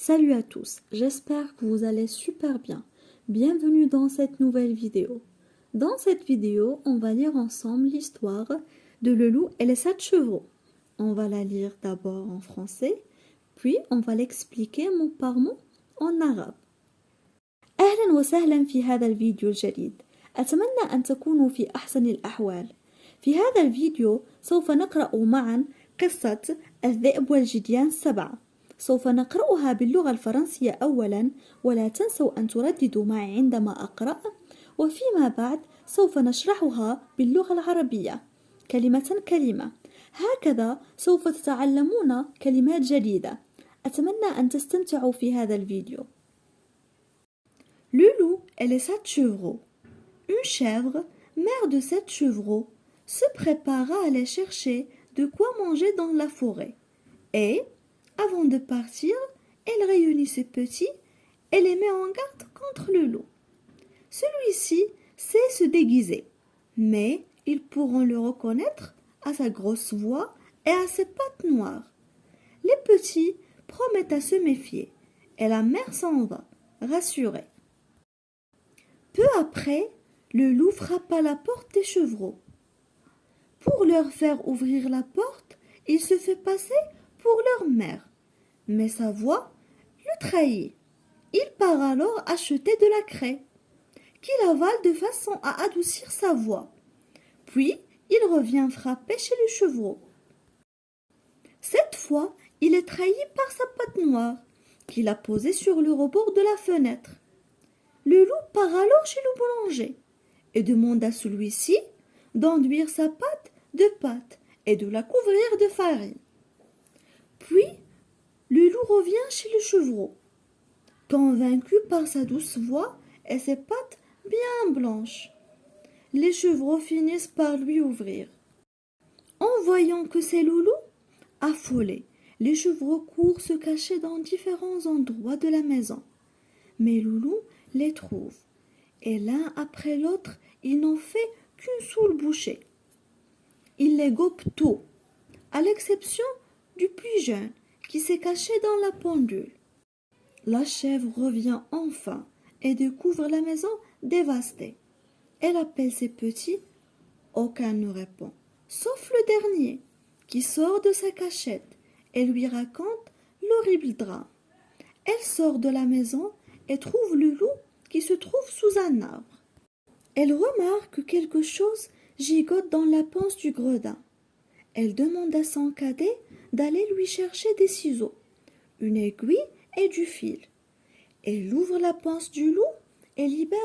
Salut à tous, j'espère que vous allez super bien. Bienvenue dans cette nouvelle vidéo. Dans cette vidéo, on va lire ensemble l'histoire de Le Loup et les 7 chevreaux. On va la lire d'abord en français, puis on va l'expliquer mot par mot en arabe. أهلا وسهلا في هذا الفيديو الجديد. أتمنى أن تكونوا في أحسن الأحوال. في هذا الفيديو سوف نقرأ معا قصة الذئب والجديان السبعة. سوف نقرأها باللغة الفرنسية أولا، ولا تنسوا أن ترددوا معي عندما أقرأ، وفيما بعد سوف نشرحها باللغة العربية كلمة كلمة. هكذا سوف تتعلمون كلمات جديدة. أتمنى أن تستمتعوا في هذا الفيديو. Le loup et les 7 chevreaux. Une chèvre, mère de 7 chevreaux, se prépara à aller chercher de quoi manger dans la forêt. Et, avant de partir, elle réunit ses petits et les met en garde contre le loup. Celui-ci sait se déguiser, mais ils pourront le reconnaître à sa grosse voix et à ses pattes noires. Les petits promettent à se méfier, et la mère s'en va, rassurée. Peu après, le loup frappa à la porte des chevreaux. Pour leur faire ouvrir la porte, il se fait passer pour leur mère. Mais sa voix le trahit. Il part alors acheter de la craie, qu'il avale de façon à adoucir sa voix. Puis, il revient frapper chez le chevreau. Cette fois, il est trahi par sa patte noire, qu'il a posée sur le rebord de la fenêtre. Le loup part alors chez le boulanger et demande à celui-ci d'enduire sa pâte de pâte et de la couvrir de farine. Puis, le loup revient chez le chevreau, convaincu par sa douce voix et ses pattes bien blanches. Les chevreaux finissent par lui ouvrir. En voyant que c'est le loup, affolés, les chevreaux courent se cacher dans différents endroits de la maison. Mais le loup les trouve, et l'un après l'autre, il n'en fait qu'une seule bouchée. Il les gobe tous, à l'exception du plus jeune, qui s'est caché dans la pendule. La chèvre revient enfin et découvre la maison dévastée. Elle appelle ses petits, aucun ne répond, sauf le dernier, qui sort de sa cachette et lui raconte l'horrible drame. Elle sort de la maison et trouve le loup qui se trouve sous un arbre. Elle remarque que quelque chose gigote dans la panse du gredin. Elle demande à son cadet d'aller lui chercher des ciseaux, une aiguille et du fil. Elle ouvre la panse du loup et libère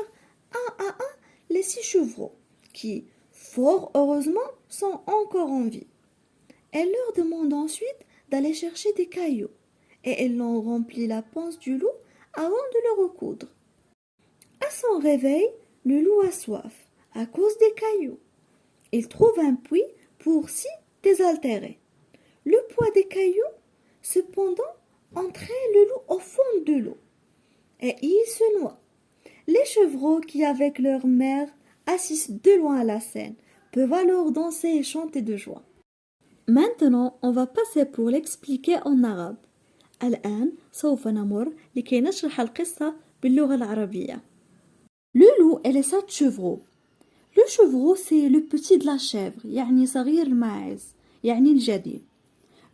un à un les 6 chevreaux, qui, fort heureusement, sont encore en vie. Elle leur demande ensuite d'aller chercher des cailloux, et elles l'ont rempli la panse du loup avant de le recoudre. À son réveil, le loup a soif, à cause des cailloux. Il trouve un puits pour s'y désaltérer. Le poids des cailloux, cependant, entraîne le loup au fond de l'eau, et il se noie. Les chevreaux qui, avec leur mère, assistent de loin à la scène, peuvent alors danser et chanter de joie. Maintenant, on va passer pour l'expliquer en arabe. الآن سوف نمر لكي نشرح القصة باللغة العربية. Le loup et les 7 chevreaux. Le chevreau, c'est le petit de la chèvre, يعني صغير الماعز، يعني الجدي.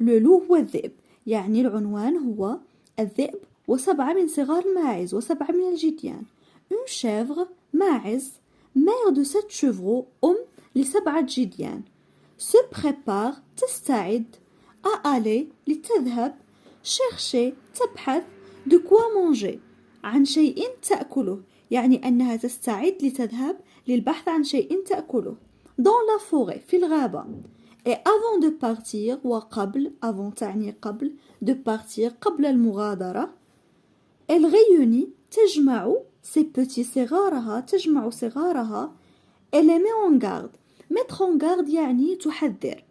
Le loup هو الذئب، يعني العنوان هو الذئب و7 من صغار الماعز و7 من الجديان. Une chèvre, ماعز, mère de 7 chevreaux, ل7 جديان. Se prépare, تستعد, à aller, لتذهب, chercher, تبحث, de quoi manger. عن شيء تأكله، يعني أنها تستعد لتذهب للبحث عن شيء تأكله. Dans la forêt، في الغابة. Et avant de partir, وقبل, avant تعني قبل, de partir, قبل المغادرة, elle réunit, تجمع, ses petits صغارها, تجمع صغارها, elle les met en garde. Mettre en garde يعني تحذر.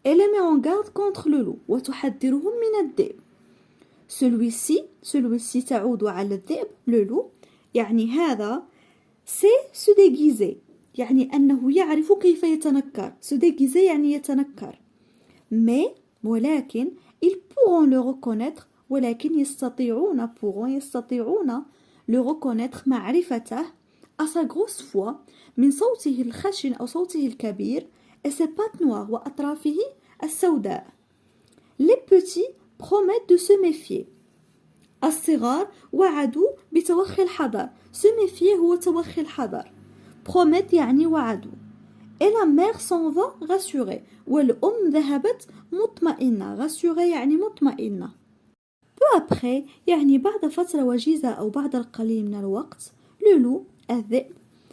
Elle les met en garde contre le loup, وتحذرهم من الذئب. Celui-ci تعود على الذئب, le loup, يعني هذا c'est se déguiser, يعني أنه يعرف كيف يتنكر. Se déguiser يعني يتنكر. Mais, ولكن, ils pourront le reconnaître ولكن يستطيعون le reconnaître معرفته à sa grosse voix من صوته الخشن أو صوته الكبير et ses pattes noires وأطرافه السوداء. Les petits promettent de se méfier. الصغار وعدوا بتوخي الحذر. se méfier هو توخي الحذر. promettre يعني وعدوا. Et la mère s'en va rassurée. والأم ذهبت مطمئنة. rassurée يعني مطمئنة. peu après يعني بعد فترة وجيزة أو بعد القليل من الوقت le loup الذئب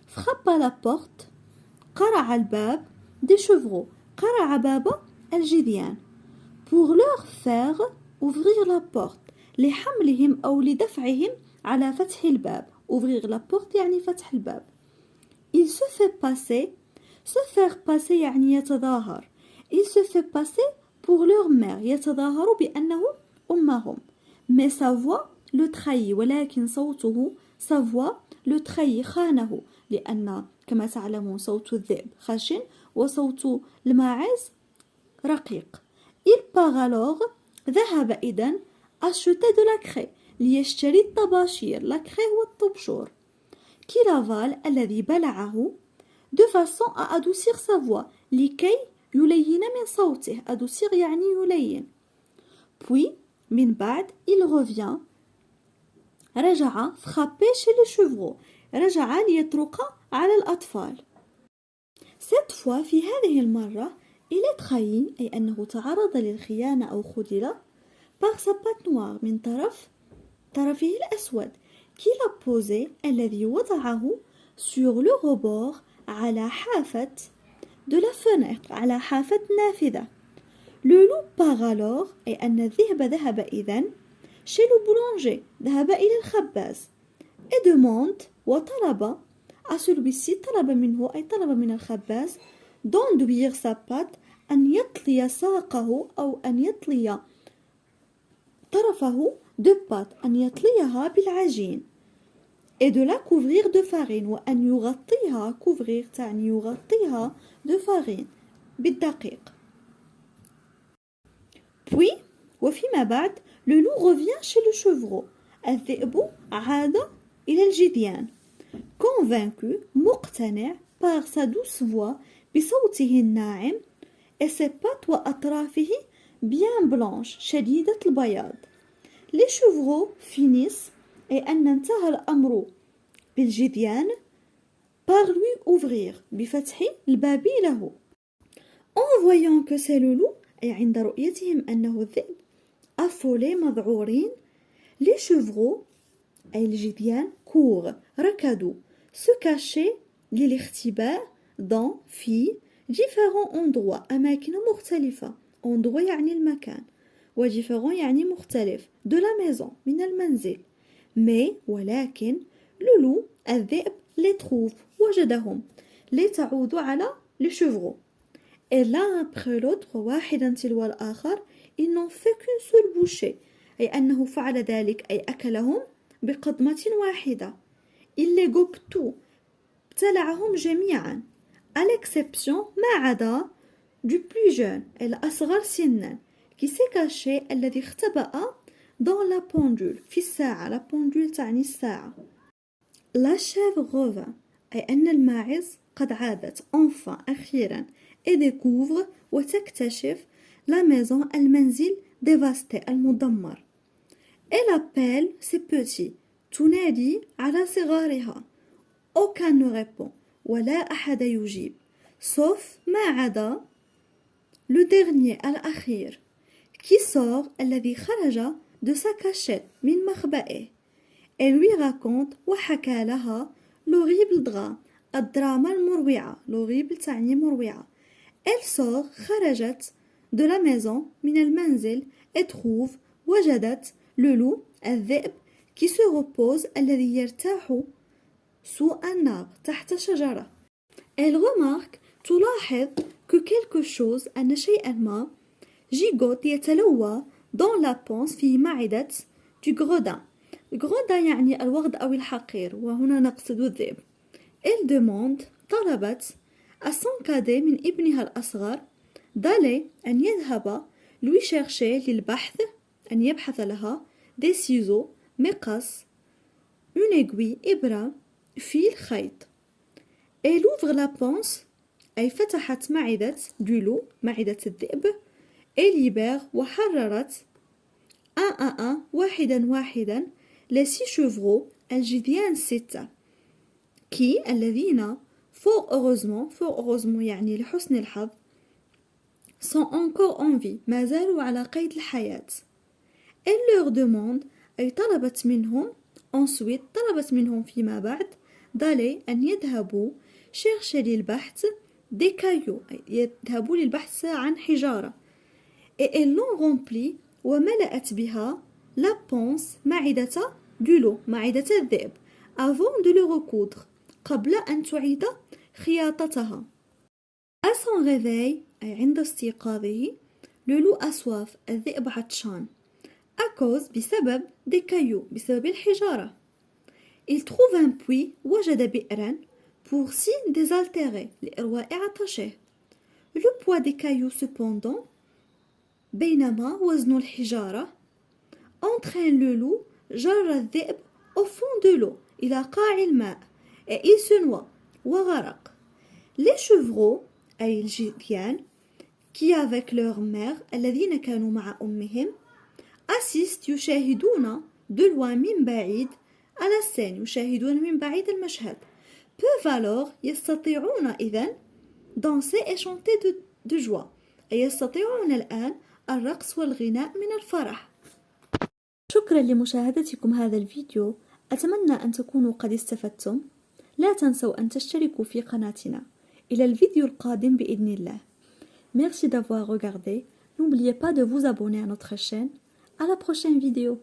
frappe à la porte قرع الباب des chevreaux قرع باب الجديان pour leur faire ouvrir la porte لحملهم أو لدفعهم على فتح الباب ouvrir la porte يعني فتح الباب. il se fait passer se faire passer يعني يتظاهر. il se fait passer pour leur mère يتظاهر بأنه أمهم. mais sa voix le trahit ولكن صوته sa voix le trahit خانه لأن كما تعلمون صوت الذئب خشن وصوت الماعز رقيق. il part alors ذهب إذن acheter de la craie ليشتري الطباشير. la craie هو الطبشور. qui l'avale الذي بلعه de façon à adoucir sa voix لكي يلين من صوته. adoucir يعني يلين. puis من بعد il revient رجع frapper chez les chevreaux رجع ليطرق على الأطفال. cette fois في هذه المرة il est trahi أي أنه تعرض للخيانة أو خذل par sa patte noire من طرفه الأسود qu'il a posé الذي وضعه sur le rebord على حافة de la fenêtre على حافة نافذة. le loup part alors أي أن الذئب ذهب إذن chez le boulanger ذهب إلى الخباز et demande وطلب à celui-ci طلب منه أي طلب من الخباز d'enduire sa patte أن يطلي ساقه أو أن يطلي طرفه de pâte أن يطليها بالعجين et de la couvrir de farine وأن يغطيها couvrir تعني يغطيها de farine بالدقيق. puis وفيما بعد le loup revient chez le chevreau الذئب عاد إلى الجديان convaincu مقتنع par sa douce voix بصوته الناعم et ses pattes وأطرافه bien blanches شديدة البياض. les chevreaux finissent أي أن انتهى الأمر بالجديان par lui ouvrir بفتح الباب له. en voyant que c'est le loup أي عند رؤيتهم أنه الذئب affolés مذعورين les chevreaux أي الجديان courent ركضوا se cacher للاختباء dans في différents endroits أماكن مختلفة. endroit يعني المكان و différent يعني مختلف de la maison من المنزل. mais ولكن le loup الذئب les trouve وجدهم لتعود على les chevreaux et l'un après l'autre واحدا تلو الآخر ils n'ont fait qu'une seule bouchée أي أنه فعل ذلك أي أكلهم بقضمة واحدة. il les gobe tout ابتلعهم جميعا à l'exception ما عدا du plus jeune الأصغر سنا qui s'est caché الذي اختبأ dans la pendule في الساعة. la pendule تعني الساعة. la chèvre revint أي أن الماعز قد عادت enfin أخيرا et découvre وتكتشف la maison المنزل dévasté المدمر. elle appelle ses petits تنادي على صغارها aucun ne répond ولا أحد يجيب sauf ما عدا le dernier الأخير qui sort الذي خرج de sa cachette من مخبئه et lui raconte وحكى لها l'horrible drame الدراما المروعة. l'horrible تعني مروعة. elle sort خرجت de la maison من المنزل et trouve وجدت le loup الذئب qui se repose الذي يرتاح sous un arbre تحت شجرة. elle remarque تلاحظ que quelque chose أن شيئا ما gigote يتلوى dans la panse في معدة du gredin. gredin يعني الوغد أو الحقير وهنا نقصد الذئب. elle demande طلبت à son cadet من ابنها الأصغر d'aller أن يذهب lui chercher للبحث أن يبحث لها des ciseaux مقص une aiguille إبرة fil خيط. Elle ouvre la panse أي فتحت معدة du loup معدة الذئب. Elle libère وحررت un واحدا واحدا les 6 chevreaux الجذيان 6 qui الذين fort heureusement يعني لحسن الحظ sont encore en vie ما زالوا على قيد الحياة. Elle leur demande أي طلبت منهم ensuite طلبت منهم فيما بعد d'aller أن يذهبوا chercher للبحث des cailloux أي يذهبوا للبحث عن حجارة. Et elles l'ont rempli وملأت بها la panse معدة du loup معدة الذئب avant de le recoudre قبل أن تعيد خياطتها. À son réveil أي عند استيقاظه le loup a soif الذئب عطشان à cause بسبب des cailloux بسبب الحجارة. Il trouve un puits وجد بئرا pour s'y désaltérer لإرواء عطشه. Le poids des cailloux cependant بينما وزن الحجارة entraîne le loup جر الذئب au fond de l'eau إلى قاع الماء et il se noie وغرق. Les chevreaux أي الجذيان qui avec leur mère الذين كانوا مع أمهم assistent يشاهدون de loin من بعيد على السين يشاهدون من بعيد المشهد. peuvent alors يستطيعون إذن danser et chanter de joie أي يستطيعون الآن الرقص والغناء من الفرح. شكرا لمشاهدتكم هذا الفيديو. أتمنى أن تكونوا قد استفدتم. لا تنسوا أن تشتركوا في قناتنا. إلى الفيديو القادم بإذن الله. Merci d'avoir regardé. N'oubliez pas de vous abonner à notre chaîne. À la prochaine vidéo.